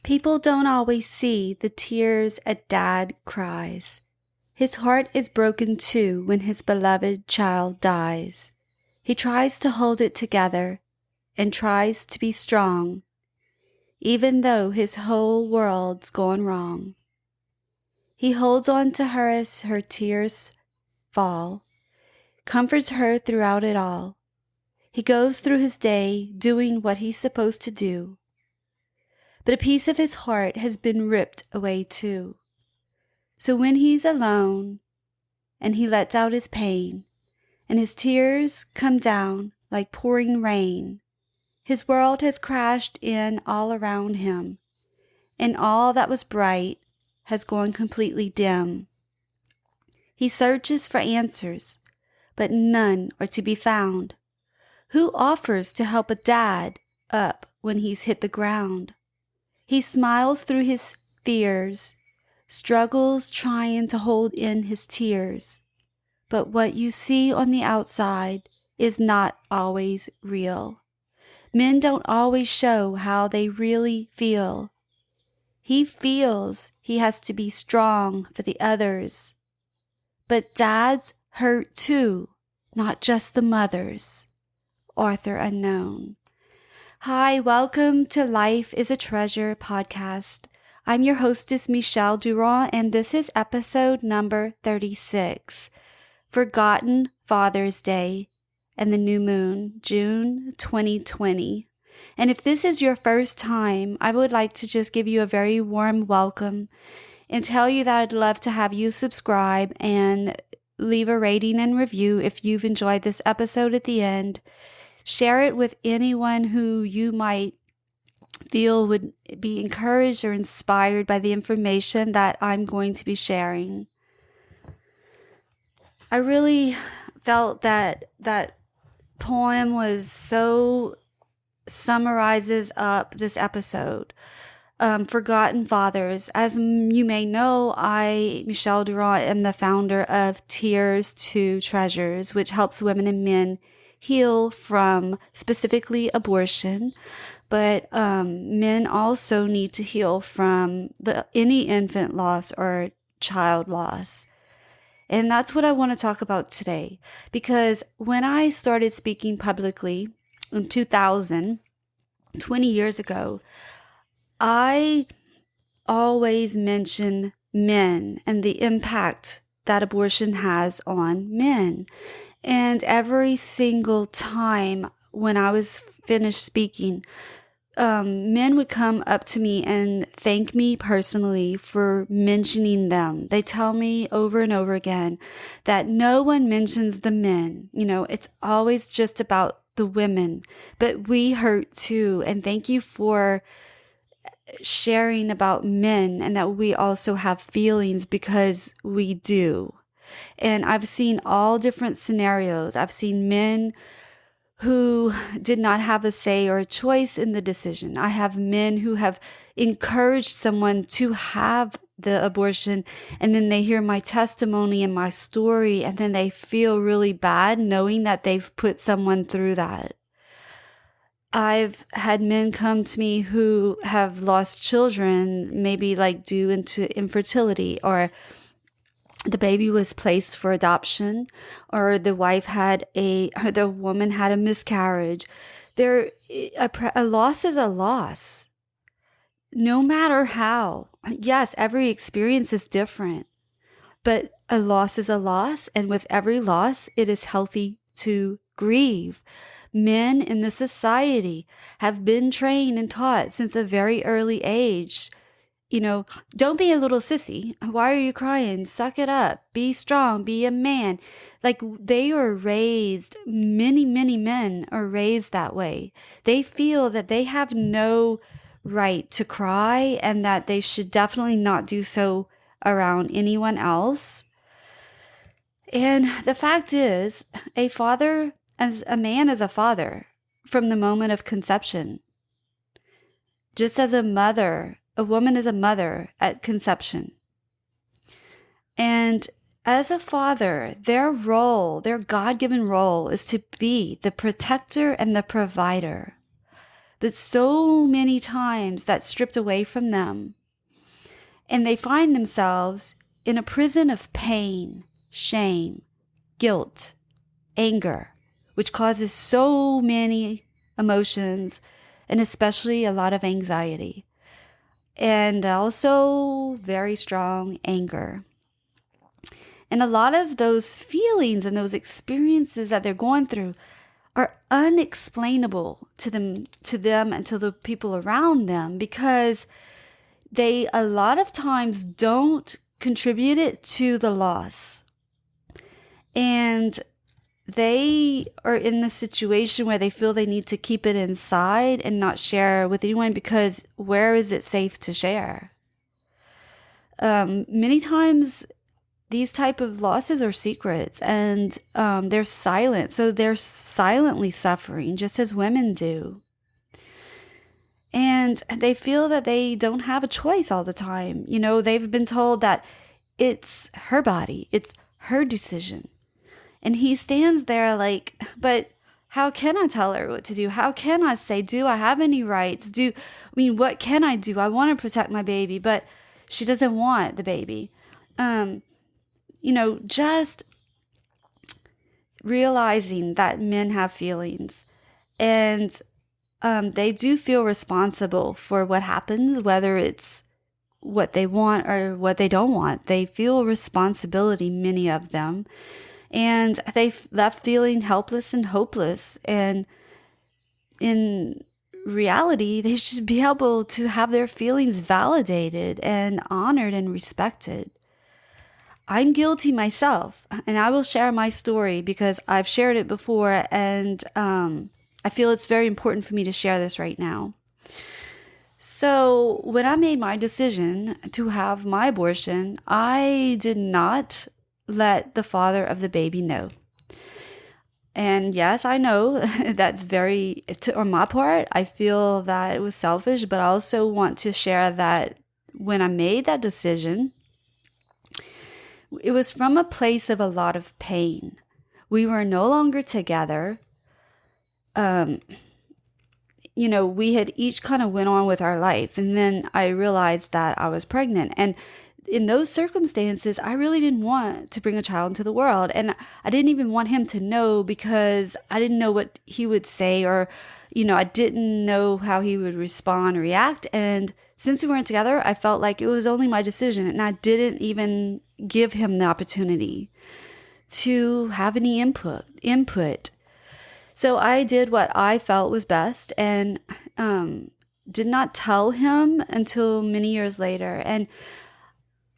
People don't always see the tears a dad cries. His heart is broken too when his beloved child dies. He tries to hold it together and tries to be strong, even though his whole world's gone wrong. He holds on to her as her tears fall, comforts her throughout it all. He goes through his day doing what he's supposed to do. But a piece of his heart has been ripped away too. So when he's alone and he lets out his pain and his tears come down like pouring rain, his world has crashed in all around him, and all that was bright has gone completely dim. He searches for answers, but none are to be found. Who offers to help a dad up when he's hit the ground? He smiles through his fears, struggles trying to hold in his tears. But what you see on the outside is not always real. Men don't always show how they really feel. He feels he has to be strong for the others. But dads hurt too, not just the mothers. Author unknown. Hi, welcome to Life is a Treasure podcast. I'm your hostess, Michelle Durand, and this is episode number 36, Forgotten Father's Day and the New Moon, June 2020. And if this is your first time, I would like to just give you a very warm welcome and tell you that I'd love to have you subscribe and leave a rating and review if you've enjoyed this episode at the end. Share it with anyone who you might feel would be encouraged or inspired by the information that I'm going to be sharing. I really felt that poem was so summarizes up this episode. Forgotten Fathers. As you may know, I, Michelle Durand, am the founder of Tears to Treasures, which helps women and men heal from specifically abortion, but men also need to heal from any infant loss or child loss. And that's what I want to talk about today, because when I started speaking publicly in 2000, 20 years ago, I always mention men and the impact that abortion has on men. And every single time when I was finished speaking, men would come up to me and thank me personally for mentioning them. They tell me over and over again that no one mentions the men. You know, it's always just about the women, but we hurt too. And thank you for sharing about men and that we also have feelings, because we do. And I've seen all different scenarios. I've seen men who did not have a say or a choice in the decision. I have men who have encouraged someone to have the abortion, and then they hear my testimony and my story, and then they feel really bad knowing that they've put someone through that. I've had men come to me who have lost children, maybe like due to infertility, or the baby was placed for adoption, or the woman had a miscarriage. A loss is a loss, no matter how. Yes, every experience is different, but a loss is a loss, and with every loss, it is healthy to grieve. Men in the society have been trained and taught since a very early age, don't be a little sissy. Why are you crying? Suck it up. Be strong. Be a man. Like, they are raised, many, many men are raised that way. They feel that they have no right to cry and that they should definitely not do so around anyone else. And the fact is, a man is a father from the moment of conception. Just as a woman is a mother at conception. And as a father, their God-given role is to be the protector and the provider. but so many times that's stripped away from them. And they find themselves in a prison of pain, shame, guilt, anger, which causes so many emotions and especially a lot of anxiety. And also very strong anger. And a lot of those feelings and those experiences that they're going through are unexplainable to them and to the people around them, because they a lot of times don't contribute it to the loss. And they are in the situation where they feel they need to keep it inside and not share with anyone, because where is it safe to share? Many times these type of losses are secrets, and they're silent. So they're silently suffering, just as women do. And they feel that they don't have a choice all the time. You know, they've been told that it's her body, it's her decision. And he stands there like, but how can I tell her what to do? How can I say, do I have any rights? What can I do? I want to protect my baby, but she doesn't want the baby. Just realizing that men have feelings, and they do feel responsible for what happens, whether it's what they want or what they don't want. They feel responsibility, many of them. And they left feeling helpless and hopeless. And in reality, they should be able to have their feelings validated and honored and respected. I'm guilty myself, and I will share my story because I've shared it before, and I feel it's very important for me to share this right now. So when I made my decision to have my abortion, I did not let the father of the baby know. And yes, I know that's on my part, I feel that it was selfish, but I also want to share that when I made that decision, it was from a place of a lot of pain. We were no longer together. We had each kind of went on with our life. And then I realized that I was pregnant. And in those circumstances, I really didn't want to bring a child into the world. And I didn't even want him to know, because I didn't know what he would say, or, I didn't know how he would respond or react. And since we weren't together, I felt like it was only my decision, and I didn't even give him the opportunity to have any input. So I did what I felt was best, and did not tell him until many years later. And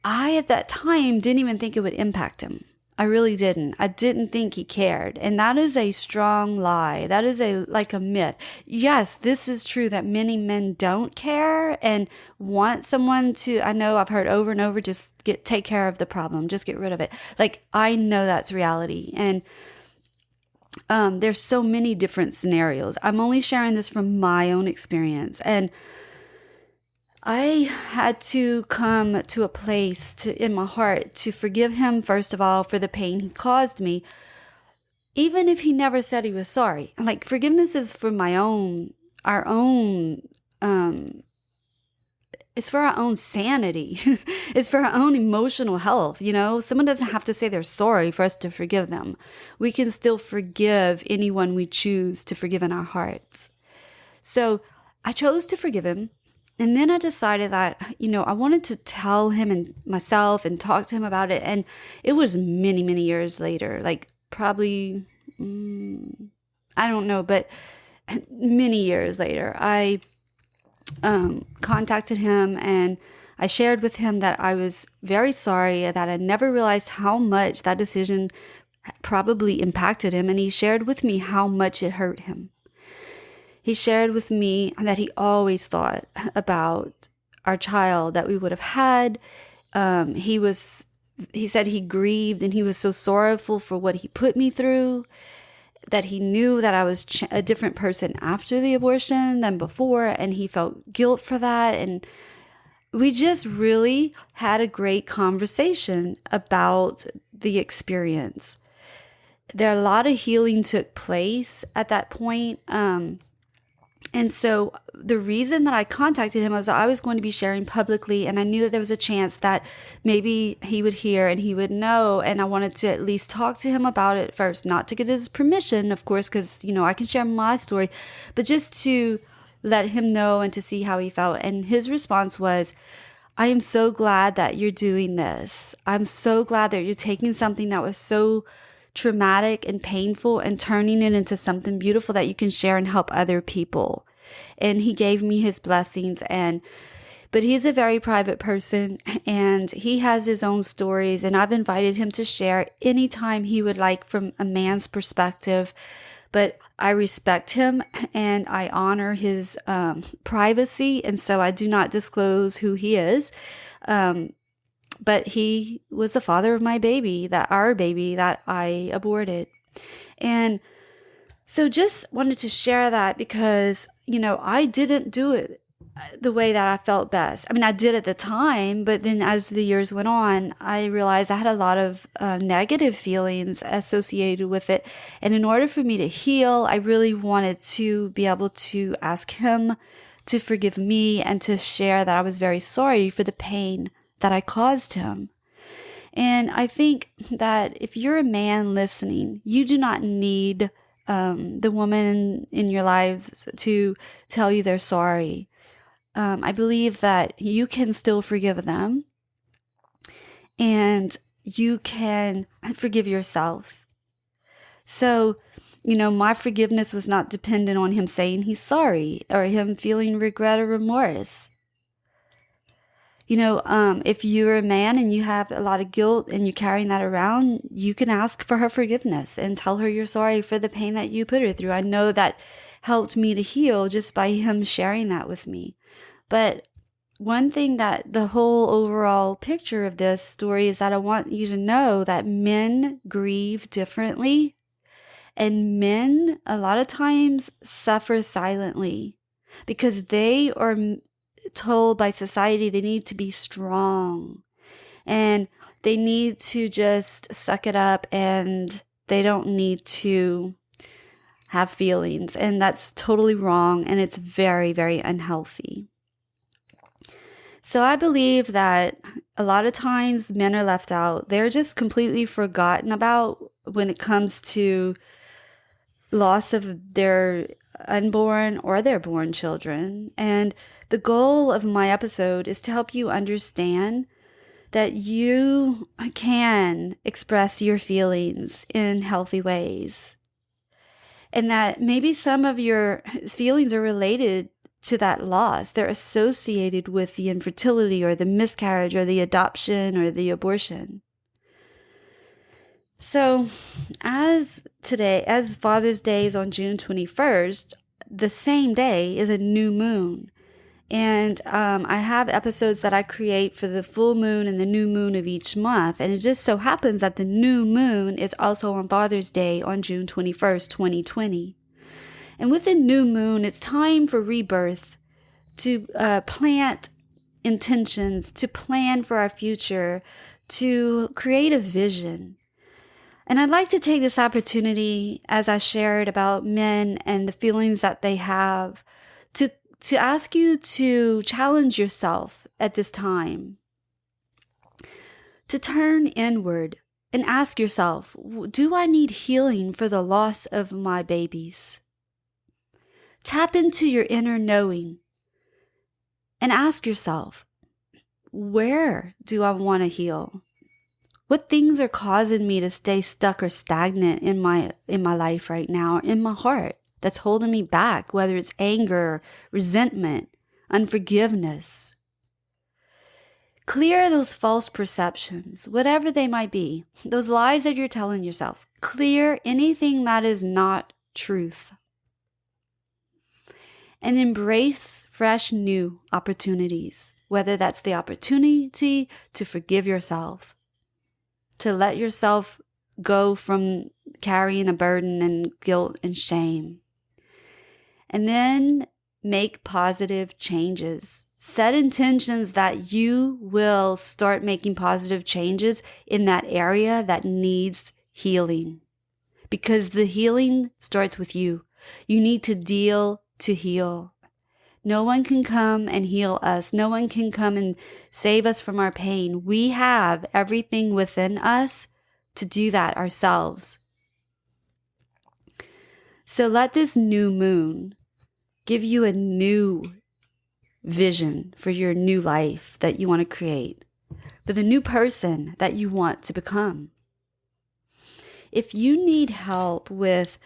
I, at that time, didn't even think it would impact him. I really didn't. I didn't think he cared. And that is a strong lie. That is like a myth. Yes, this is true that many men don't care and want someone to, I know I've heard over and over, just take care of the problem. Just get rid of it. Like, I know that's reality. And there's so many different scenarios. I'm only sharing this from my own experience. And I had to come to a place in my heart to forgive him, first of all, for the pain he caused me, even if he never said he was sorry. Like, forgiveness is for our own, it's for our own sanity. It's for our own emotional health. Someone doesn't have to say they're sorry for us to forgive them. We can still forgive anyone we choose to forgive in our hearts. So I chose to forgive him. And then I decided that, I wanted to tell him and myself and talk to him about it. And it was many, many years later, like probably, I don't know, but many years later, I contacted him, and I shared with him that I was very sorry, that I never realized how much that decision probably impacted him. And he shared with me how much it hurt him. He shared with me that he always thought about our child that we would have had. He said he grieved, and he was so sorrowful for what he put me through, that he knew that I was a different person after the abortion than before, and he felt guilt for that. And we just really had a great conversation about the experience. A lot of healing took place at that point. And so the reason that I contacted him was I was going to be sharing publicly, and I knew that there was a chance that maybe he would hear and he would know. And I wanted to at least talk to him about it first, not to get his permission, of course, because, I can share my story, but just to let him know and to see how he felt. And his response was, I am so glad that you're doing this. I'm so glad that you're taking something that was so traumatic and painful and turning it into something beautiful that you can share and help other people. And he gave me his blessings. But he's a very private person, and he has his own stories, and I've invited him to share anytime he would like from a man's perspective. But I respect him and I honor his privacy, and so I do not disclose who he is. But he was the father of our baby that I aborted. And so just wanted to share that because, I didn't do it the way that I felt best. I mean, I did at the time, but then as the years went on, I realized I had a lot of negative feelings associated with it. And in order for me to heal, I really wanted to be able to ask him to forgive me and to share that I was very sorry for the pain that I caused him. And I think that if you're a man listening, you do not need the woman in your lives to tell you they're sorry. I believe that you can still forgive them, and you can forgive yourself. So, my forgiveness was not dependent on him saying he's sorry or him feeling regret or remorse. If you're a man and you have a lot of guilt and you're carrying that around, you can ask for her forgiveness and tell her you're sorry for the pain that you put her through. I know that helped me to heal just by him sharing that with me. But one thing that the whole overall picture of this story is that I want you to know that men grieve differently, and men a lot of times suffer silently because they are told by society they need to be strong and they need to just suck it up and they don't need to have feelings. And that's totally wrong, and it's very, very unhealthy. So I believe that a lot of times men are left out. They're just completely forgotten about when it comes to loss of their unborn or their born children. And the goal of my episode is to help you understand that you can express your feelings in healthy ways. And that maybe some of your feelings are related to that loss. They're associated with the infertility or the miscarriage or the adoption or the abortion. So as Father's Day is on June 21st, the same day is a new moon. And I have episodes that I create for the full moon and the new moon of each month. And it just so happens that the new moon is also on Father's Day on June 21st, 2020. And with the new moon, it's time for rebirth, to plant intentions, to plan for our future, to create a vision. And I'd like to take this opportunity, as I shared about men and the feelings that they have, to ask you to challenge yourself at this time, to turn inward and ask yourself, do I need healing for the loss of my babies? Tap into your inner knowing and ask yourself, where do I want to heal? What things are causing me to stay stuck or stagnant in my life right now, in my heart, that's holding me back, whether it's anger, resentment, unforgiveness? Clear those false perceptions, whatever they might be, those lies that you're telling yourself. Clear anything that is not truth. And embrace fresh new opportunities, whether that's the opportunity to forgive yourself, to let yourself go from carrying a burden and guilt and shame. And then make positive changes. Set intentions that you will start making positive changes in that area that needs healing. Because the healing starts with you. You need to deal to heal. No one can come and heal us. No one can come and save us from our pain. We have everything within us to do that ourselves. So let this new moon give you a new vision for your new life that you want to create, for the new person that you want to become. If you need help with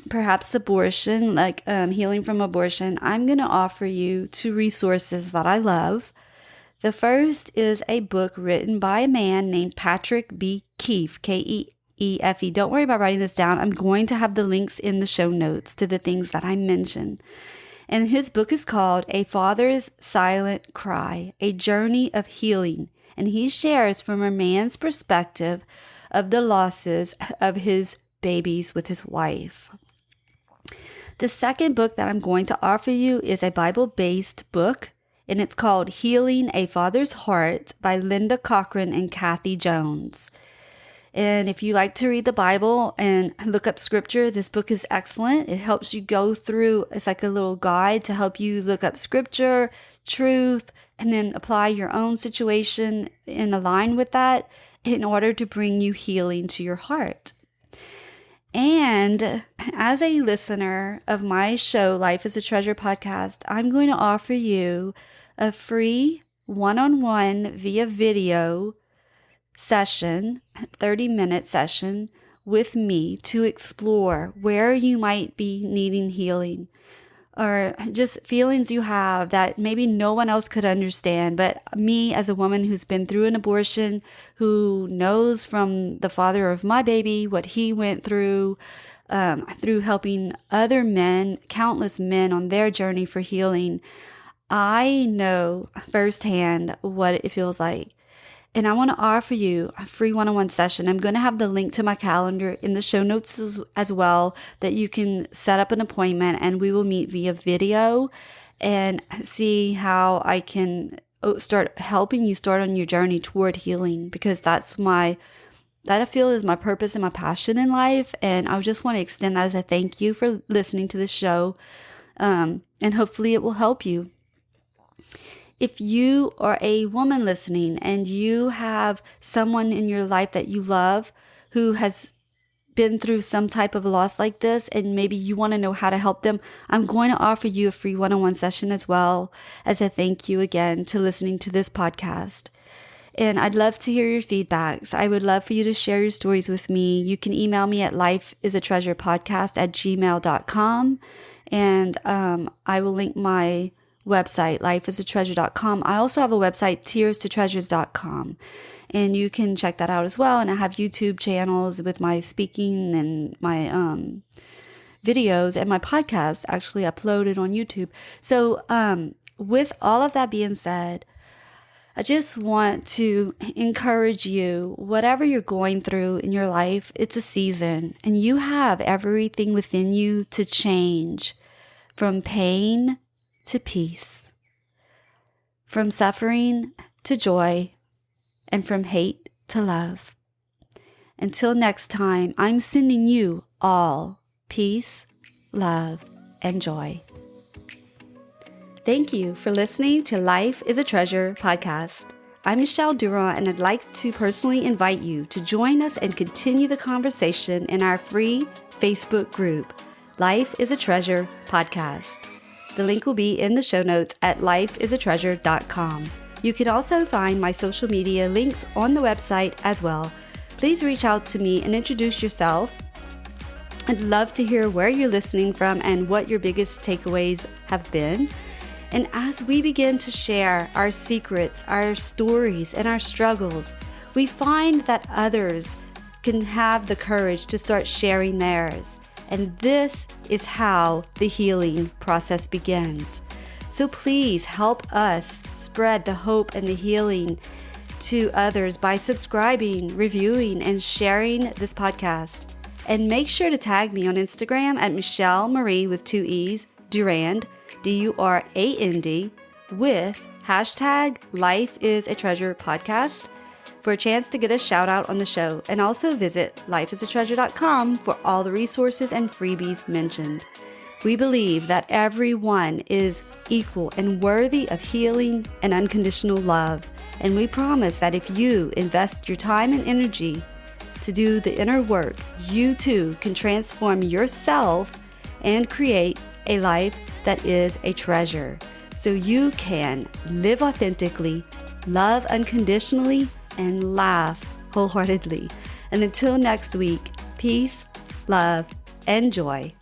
perhaps abortion, like healing from abortion, I'm going to offer you 2 resources that I love. The first is a book written by a man named Patrick B. Keefe, Keefe. Don't worry about writing this down. I'm going to have the links in the show notes to the things that I mentioned. And his book is called A Father's Silent Cry, A Journey of Healing. And he shares from a man's perspective of the losses of his babies with his wife. The second book that I'm going to offer you is a Bible-based book, and it's called Healing a Father's Heart by Linda Cochran and Kathy Jones. And if you like to read the Bible and look up scripture, this book is excellent. It helps you go through, it's like a little guide to help you look up scripture, truth, and then apply your own situation and align with that in order to bring you healing to your heart. And as a listener of my show, Life is a Treasure podcast, I'm going to offer you a free one-on-one via video session, 30-minute session with me to explore where you might be needing healing or just feelings you have that maybe no one else could understand. But me, as a woman who's been through an abortion, who knows from the father of my baby what he went through helping other men, countless men on their journey for healing, I know firsthand what it feels like. And I want to offer you a free one-on-one session. I'm going to have the link to my calendar in the show notes as well, that you can set up an appointment and we will meet via video and see how I can start helping you start on your journey toward healing, because that I feel is my purpose and my passion in life. And I just want to extend that as a thank you for listening to this show. And hopefully it will help you. If you are a woman listening and you have someone in your life that you love who has been through some type of loss like this, and maybe you want to know how to help them, I'm going to offer you a free one-on-one session as well as a thank you again to listening to this podcast. And I'd love to hear your feedbacks. I would love for you to share your stories with me. You can email me at lifeisatreasurepodcast@gmail.com. And I will link my website, lifeisatreasure.com. I also have a website, tearstotreasures.com, and you can check that out as well. And I have YouTube channels with my speaking and my videos, and my podcast actually uploaded on YouTube. So with all of that being said, I just want to encourage you, whatever you're going through in your life, it's a season, and you have everything within you to change from pain to peace, from suffering to joy, and from hate to love. Until next time, I'm sending you all peace, love, and joy. Thank you for listening to Life is a Treasure podcast. I'm Michelle Durand, and I'd like to personally invite you to join us and continue the conversation in our free Facebook group, Life is a Treasure podcast. The link will be in the show notes at lifeisatreasure.com. You can also find my social media links on the website as well. Please reach out to me and introduce yourself. I'd love to hear where you're listening from and what your biggest takeaways have been. And as we begin to share our secrets, our stories, and our struggles, we find that others can have the courage to start sharing theirs. And this is how the healing process begins. So please help us spread the hope and the healing to others by subscribing, reviewing, and sharing this podcast. And make sure to tag me on Instagram at Michelle Marie with 2 E's, Durand, Durand, with hashtag Life is a Treasure podcast. for a chance to get a shout out on the show, and also visit lifeisatreasure.com for all the resources and freebies mentioned. We believe that everyone is equal and worthy of healing and unconditional love, and we promise that if you invest your time and energy to do the inner work, you too can transform yourself and create a life that is a treasure, so you can live authentically, love unconditionally, and laugh wholeheartedly. And until next week, peace, love, and joy.